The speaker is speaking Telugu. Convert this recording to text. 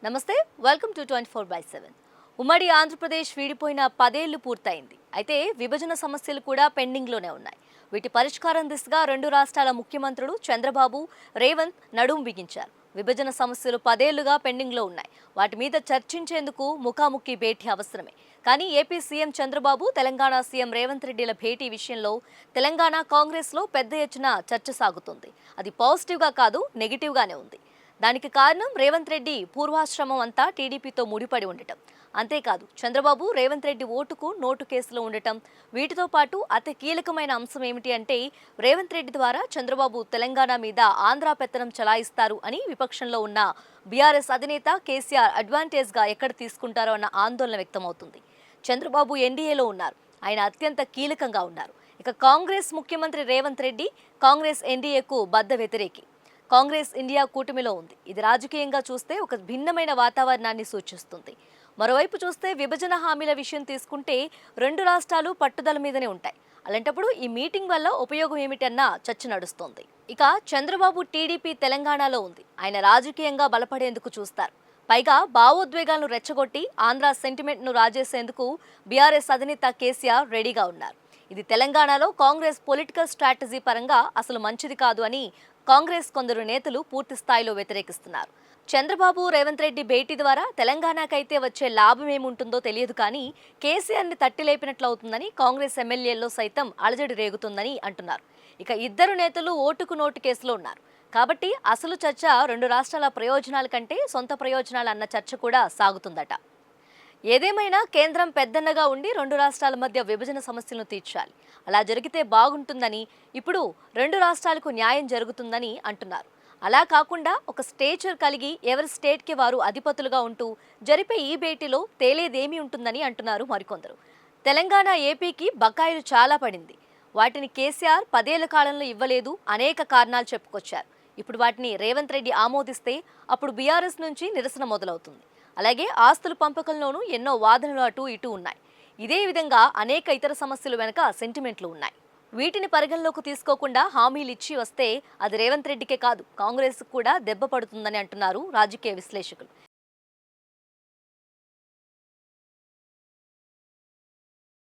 నమస్తే వెల్కమ్ టు 24/7 ఉమ్మడి ఆంధ్రప్రదేశ్ వీడిపోయిన 10 ఏళ్లు పూర్తయింది. అయితే విభజన సమస్యలు కూడా పెండింగ్ లోనే ఉన్నాయి. వీటి పరిష్కారం దిశగా రెండు రాష్ట్రాల ముఖ్యమంత్రులు చంద్రబాబు, రేవంత్ నడుం బిగించారు. విభజన సమస్యలు 10 ఏళ్లుగా పెండింగ్ లో ఉన్నాయి. వాటి మీద చర్చించేందుకు ముఖాముఖి భేటీ అవసరమే. కానీ AP CM Chandrababu, Telangana CM Revanth రెడ్డిల భేటీ విషయంలో తెలంగాణ కాంగ్రెస్ లో పెద్ద ఎత్తున చర్చ సాగుతుంది. అది పాజిటివ్ గా కాదు, నెగిటివ్ గానే ఉంది. దానికి కారణం రేవంత్ రెడ్డి పూర్వాశ్రమం అంతా టీడీపీతో ముడిపడి ఉండటం. అంతేకాదు చంద్రబాబు, రేవంత్ రెడ్డి ఓటుకు నోటు కేసులో ఉండటం. వీటితో పాటు అతి కీలకమైన అంశం ఏమిటి అంటే రేవంత్ రెడ్డి ద్వారా చంద్రబాబు తెలంగాణ మీద ఆంధ్ర పెత్తనం చలాయిస్తారు అని విపక్షంలో ఉన్న బీఆర్ఎస్ అధినేత కేసీఆర్ అడ్వాంటేజ్ గా ఎక్కడ తీసుకుంటారో అన్న ఆందోళన వ్యక్తమవుతుంది. చంద్రబాబు ఎన్డీఏలో ఉన్నారు. ఆయన అత్యంత కీలకంగా ఉన్నారు. ఇక కాంగ్రెస్ ముఖ్యమంత్రి రేవంత్ రెడ్డి కాంగ్రెస్ ఎన్డీఏకు బద్ద వ్యతిరేకి. కాంగ్రెస్ ఇండియా కూటమిలో ఉంది. ఇది రాజకీయంగా చూస్తే ఒక భిన్నమైన వాతావరణాన్ని సూచిస్తుంది. మరోవైపు చూస్తే విభజన హామీల విషయం తీసుకుంటే రెండు రాష్ట్రాలు పట్టుదల మీదనే ఉంటాయి. అలాంటప్పుడు ఈ మీటింగ్ వల్ల ఉపయోగం ఏమిటన్న చర్చ నడుస్తోంది. ఇక చంద్రబాబు టీడీపీ తెలంగాణలో ఉంది. ఆయన రాజకీయంగా బలపడేందుకు చూస్తారు. పైగా భావోద్వేగాలను రెచ్చగొట్టి ఆంధ్ర సెంటిమెంట్ను రాజేసేందుకు బీఆర్ఎస్ అధినేత కేసీఆర్ రెడీగా ఉన్నారు. ఇది తెలంగాణలో కాంగ్రెస్ పొలిటికల్ స్ట్రాటజీ పరంగా అసలు మంచిది కాదు అని కాంగ్రెస్ కొందరు నేతలు పూర్తి స్థాయిలో వ్యతిరేకిస్తున్నారు. చంద్రబాబు, రేవంత్ రెడ్డి భేటీ ద్వారా తెలంగాణకైతే వచ్చే లాభం ఏముంటుందో తెలియదు, కానీ కేసీఆర్ని తట్టిలేపినట్లవుతుందని కాంగ్రెస్ ఎమ్మెల్యేల్లో సైతం అలజడి రేగుతుందని అంటున్నారు. ఇక ఇద్దరు నేతలు ఓటుకు నోటు కేసులో ఉన్నారు. కాబట్టి అసలు చర్చ రెండు రాష్ట్రాల ప్రయోజనాల కంటే సొంత ప్రయోజనాలు అన్న చర్చ కూడా సాగుతుందట. ఏదేమైనా కేంద్రం పెద్దన్నగా ఉండి రెండు రాష్ట్రాల మధ్య విభజన సమస్యలను తీర్చాలి. అలా జరిగితే బాగుంటుందని, ఇప్పుడు రెండు రాష్ట్రాలకు న్యాయం జరుగుతుందని అంటున్నారు. అలా కాకుండా ఒక స్టేచర్ కలిగి ఎవరి స్టేట్కి వారు అధిపతులుగా ఉంటూ జరిపే ఈ భేటీలో తేలేదేమీ ఉంటుందని అంటున్నారు మరికొందరు. తెలంగాణ, ఏపీకి బకాయిలు చాలా పడింది. వాటిని కేసీఆర్ 10 ఏళ్ల కాలంలో ఇవ్వలేదు. అనేక కారణాలు చెప్పుకొచ్చారు. ఇప్పుడు వాటిని రేవంత్ రెడ్డి ఆమోదిస్తే అప్పుడు బీఆర్ఎస్ నుంచి నిరసన మొదలవుతుంది. అలాగే ఆస్తుల పంపకంలోనూ ఎన్నో వాదనలు అటు ఇటు ఉన్నాయి. ఇదే విధంగా అనేక ఇతర సమస్యలు వెనుక సెంటిమెంట్లు ఉన్నాయి. వీటిని పరిగణలోకి తీసుకోకుండా హామీలు ఇచ్చి వస్తే అది రేవంత్ రెడ్డికే కాదు, కాంగ్రెస్ కూడా దెబ్బ పడుతుందని అంటున్నారు రాజకీయ విశ్లేషకులు.